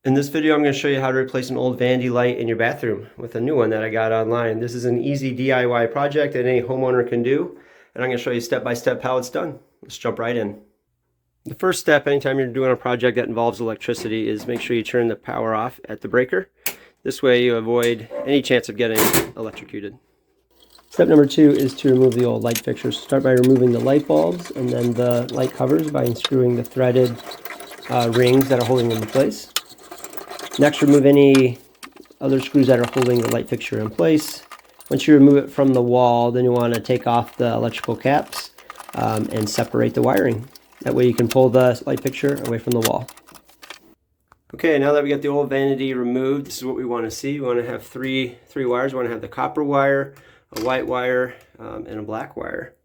In this video, I'm going to show you how to replace an old vanity light in your bathroom with a new one that I got online. This is an easy DIY project that any homeowner can do, and I'm going to show you step by step how it's done. Let's jump right in. The first step anytime you're doing a project that involves electricity is make sure you turn the power off at the breaker. This way you avoid any chance of getting electrocuted. Step number 2 is to remove the old light fixtures. Start by removing the light bulbs and then the light covers by unscrewing the threaded rings that are holding them in place. Next, remove any other screws that are holding the light fixture in place. Once you remove it from the wall, then you want to take off the electrical caps and separate the wiring. That way you can pull the light fixture away from the wall. Okay, now that we got the old vanity removed, this is what we want to see. We want to have three wires. We want to have the copper wire, a white wire, and a black wire.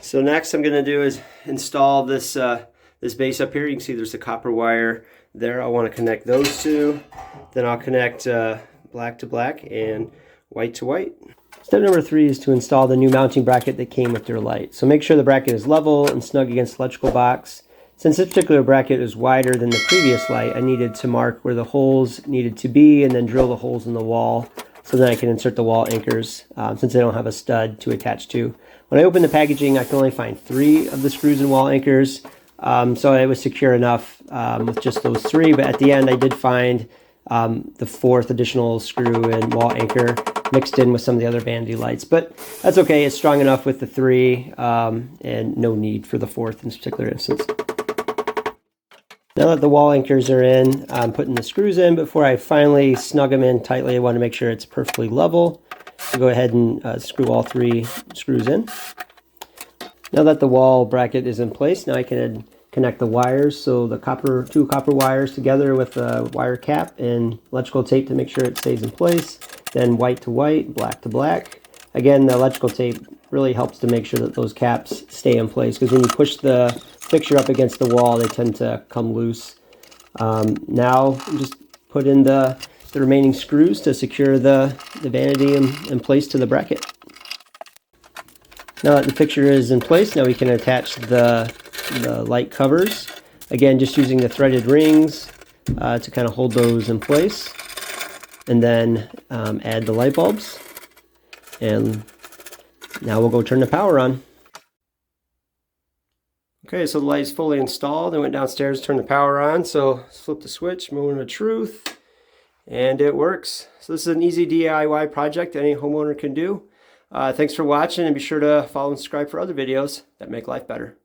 So next I'm going to do is install this base up here. You can see there's the copper wire there. I want to connect those two. Then I'll connect black to black and white to white. Step number 3 is to install the new mounting bracket that came with your light. So make sure the bracket is level and snug against the electrical box. Since this particular bracket is wider than the previous light, I needed to mark where the holes needed to be and then drill the holes in the wall so that I can insert the wall anchors since I don't have a stud to attach to. When I opened the packaging, I could only find 3 of the screws and wall anchors. So it was secure enough with just those 3, but at the end I did find the 4th additional screw and wall anchor mixed in with some of the other vanity lights. But that's okay, it's strong enough with the 3 and no need for the 4th in this particular instance. Now that the wall anchors are in, I'm putting the screws in. Before I finally snug them in tightly, I want to make sure it's perfectly level. So go ahead and screw all 3 screws in. Now that the wall bracket is in place, now I can connect the wires. So the two copper wires together with a wire cap and electrical tape to make sure it stays in place. Then white to white, black to black. Again, the electrical tape really helps to make sure that those caps stay in place, because when you push the fixture up against the wall, they tend to come loose. Now just put in the remaining screws to secure the vanity in place to the bracket. Now that the fixture is in place, now we can attach the light covers. Again, just using the threaded rings to kind of hold those in place. And then add the light bulbs. And now we'll go turn the power on. Okay, so the light is fully installed. I went downstairs to turn the power on. So flip the switch, moment of truth, and it works. So this is an easy DIY project any homeowner can do. Thanks for watching, and be sure to follow and subscribe for other videos that make life better.